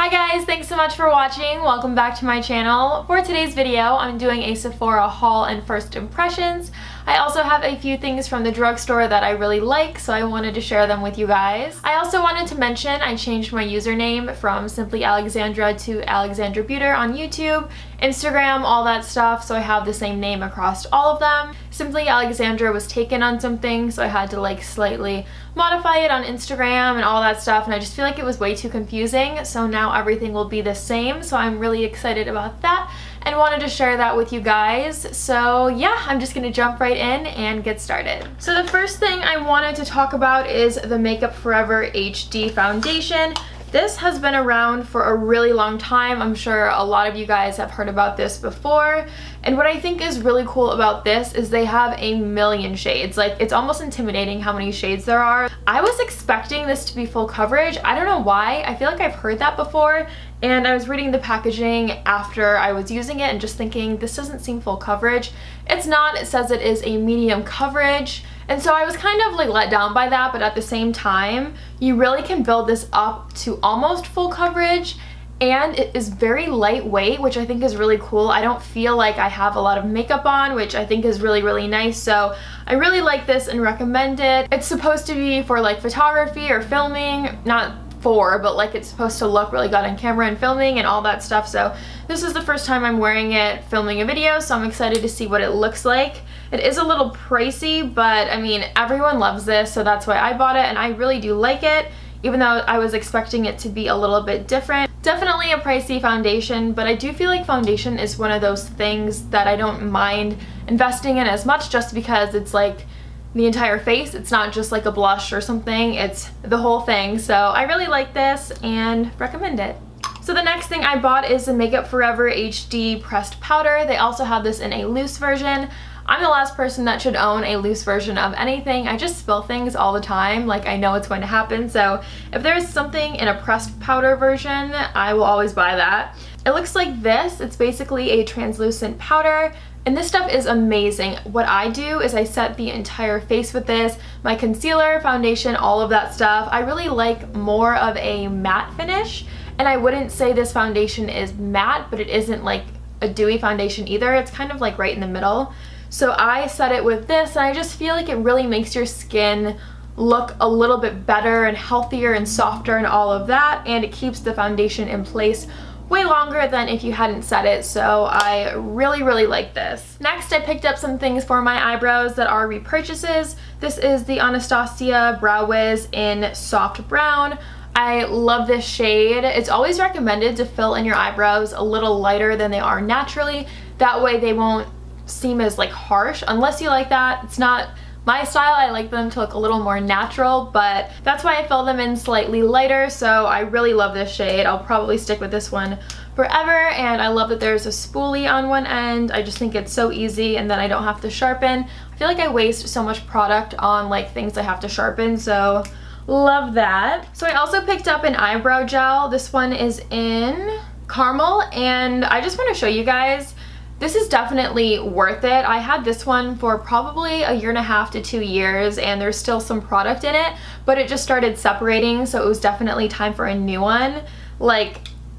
Hi guys, thanks so much for watching. Welcome back to my channel. For today's video, I'm doing a Sephora haul and first impressions. I also have a few things from the drugstore that I really like, so I wanted to share them with you guys. I also wanted to mention I changed my username from Simply Alexandra to Alexandra Buter on YouTube, Instagram, all that stuff, so I have the same name across all of them. Simply Alexandra was taken on something, so I had to like slightly modify it on Instagram and all that stuff, and I just feel like it was way too confusing, so now everything will be the same, so I'm really excited about that and wanted to share that with you guys. So yeah, I'm just gonna jump right in and get started. So the first thing I wanted to talk about is the Makeup Forever HD foundation. This has been around for a really long time. I'm sure a lot of you guys have heard about this before. And what I think is really cool about this is they have a million shades. Like, it's almost intimidating how many shades there are. I was expecting this to be full coverage. I don't know why. I feel like I've heard that before. And I was reading the packaging after I was using it and just thinking, this doesn't seem full coverage. It's not. It says it is a medium coverage. And so I was kind of like let down by that, but at the same time, you really can build this up to almost full coverage, and it is very lightweight, which I think is really cool. I don't feel like I have a lot of makeup on, which I think is really, really nice. So I really like this and recommend it. It's supposed to be for like photography or filming, not for, but like it's supposed to look really good on camera and filming and all that stuff. So this is the first time I'm wearing it filming a video, so I'm excited to see what it looks like. It is a little pricey, but I mean, everyone loves this, so that's why I bought it, and I really do like it, even though I was expecting it to be a little bit different. Definitely a pricey foundation, but I do feel like foundation is one of those things that I don't mind investing in as much, just because it's like the entire face. It's not just like a blush or something, it's the whole thing. So I really like this and recommend it. So the next thing I bought is the Makeup Forever HD pressed powder. They also have this in a loose version. I'm the last person that should own a loose version of anything. I just spill things all the time, like I know it's going to happen. So if there's something in a pressed powder version, I will always buy that. It looks like this. It's basically a translucent powder, and this stuff is amazing. What I do is I set the entire face with this, my concealer, foundation, all of that stuff. I really like more of a matte finish, and I wouldn't say this foundation is matte, but it isn't like a dewy foundation either. It's kind of like right in the middle. So I set it with this, and I just feel like it really makes your skin look a little bit better and healthier and softer and all of that, and it keeps the foundation in place way longer than if you hadn't set it. So I really, really like this. Next, I picked up some things for my eyebrows that are repurchases. This is the Anastasia Brow Wiz in Soft Brown. I love this shade. It's always recommended to fill in your eyebrows a little lighter than they are naturally. That way they won't seem as like harsh, unless you like that. It's not my style. I like them to look a little more natural, but that's why I fill them in slightly lighter. So I really love this shade. I'll probably stick with this one forever, and I love that there's a spoolie on one end. I just think it's so easy, and then I don't have to sharpen. I feel like I waste so much product on like things I have to sharpen, so love that. So I also picked up an eyebrow gel. This one is in Caramel, and I just want to show you guys, this is definitely worth it. I had this one for probably a year and a half to 2 years, and there's still some product in it, but it just started separating, so it was definitely time for a new one. Like,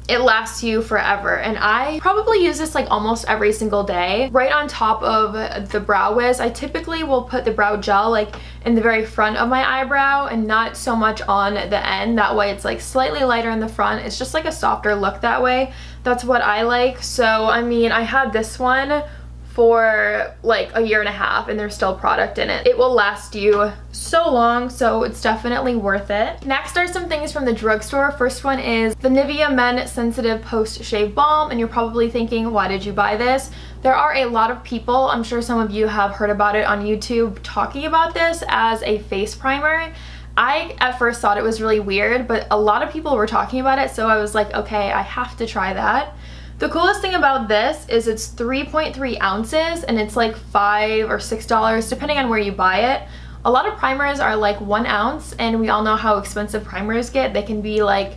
it lasts you forever, and I probably use this like almost every single day. Right on top of the Brow Wiz, I typically will put the brow gel like in the very front of my eyebrow and not so much on the end. That way it's like slightly lighter in the front. It's just like a softer look that way. That's what I like. So I mean, I had this one for like a year and a half, and there's still product in it. It will last you so long, so it's definitely worth it. Next are some things from the drugstore. First one is the Nivea Men Sensitive Post Shave Balm, and you're probably thinking, why did you buy this? There are a lot of people, I'm sure some of you have heard about it on YouTube, talking about this as a face primer. I at first thought it was really weird, but a lot of people were talking about it, so I was like, okay, I have to try that. The coolest thing about this is it's 3.3 ounces, and it's like $5 or $6 depending on where you buy it. A lot of primers are like 1 ounce, and we all know how expensive primers get. They can be like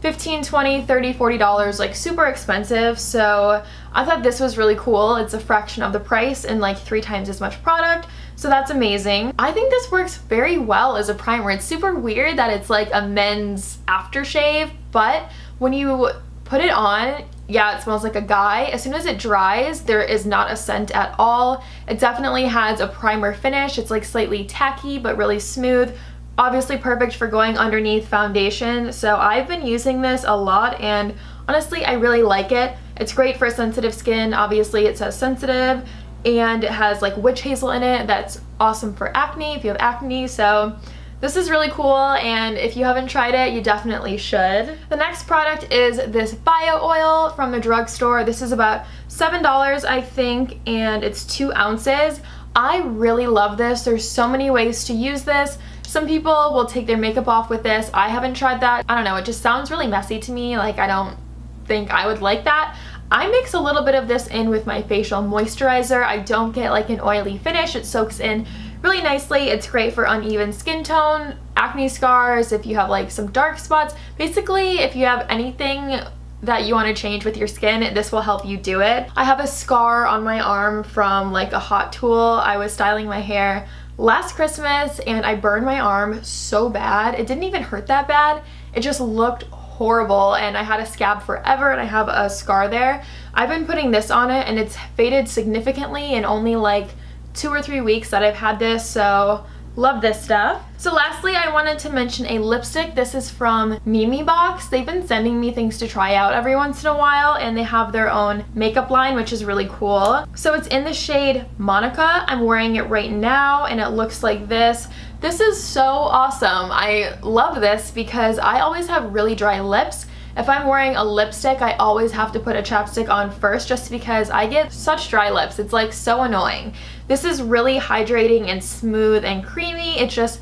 $15, $20, $30, $40, like super expensive. So I thought this was really cool. It's a fraction of the price and like 3 times as much product. So that's amazing. I think this works very well as a primer. It's super weird that it's like a men's aftershave, but when you put it on, yeah, it smells like a guy. As soon as it dries, there is not a scent at all. It definitely has a primer finish. It's like slightly tacky, but really smooth. Obviously perfect for going underneath foundation. So I've been using this a lot, and honestly, I really like it. It's great for sensitive skin. Obviously, it says sensitive, and it has like witch hazel in it. That's awesome for acne, if you have acne. So this is really cool, and if you haven't tried it, you definitely should. The next product is this bio oil from the drugstore. This is about $7, I think, and it's 2 ounces. I really love this. There's so many ways to use this. Some people will take their makeup off with this. I haven't tried that. I don't know, it just sounds really messy to me. Like, I don't think I would like that. I mix a little bit of this in with my facial moisturizer. I don't get like an oily finish. It soaks in really nicely. It's great for uneven skin tone, acne scars, if you have like some dark spots. Basically, if you have anything that you want to change with your skin, this will help you do it. I have a scar on my arm from like a hot tool. I was styling my hair last Christmas and I burned my arm so bad. It didn't even hurt that bad. It just looked horrible, and I had a scab forever, and I have a scar there. I've been putting this on it, and it's faded significantly in only like 2 or 3 weeks that I've had this, so love this stuff. So lastly, I wanted to mention a lipstick. This is from Mimi Box. They've been sending me things to try out every once in a while, and they have their own makeup line, which is really cool. So it's in the shade Monica. I'm wearing it right now, and it looks like this. This is so awesome. I love this because I always have really dry lips. If I'm wearing a lipstick, I always have to put a chapstick on first just because I get such dry lips. It's like so annoying. This is really hydrating and smooth and creamy. It's just,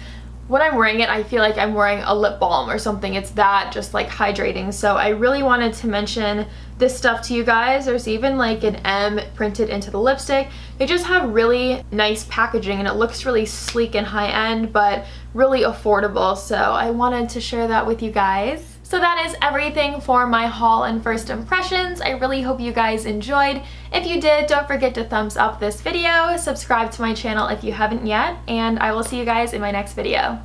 when I'm wearing it, I feel like I'm wearing a lip balm or something. It's that just like hydrating. So I really wanted to mention this stuff to you guys. There's even like an M printed into the lipstick. They just have really nice packaging, and it looks really sleek and high-end, but really affordable. So I wanted to share that with you guys. So that is everything for my haul and first impressions. I really hope you guys enjoyed. If you did, don't forget to thumbs up this video, subscribe to my channel if you haven't yet, and I will see you guys in my next video.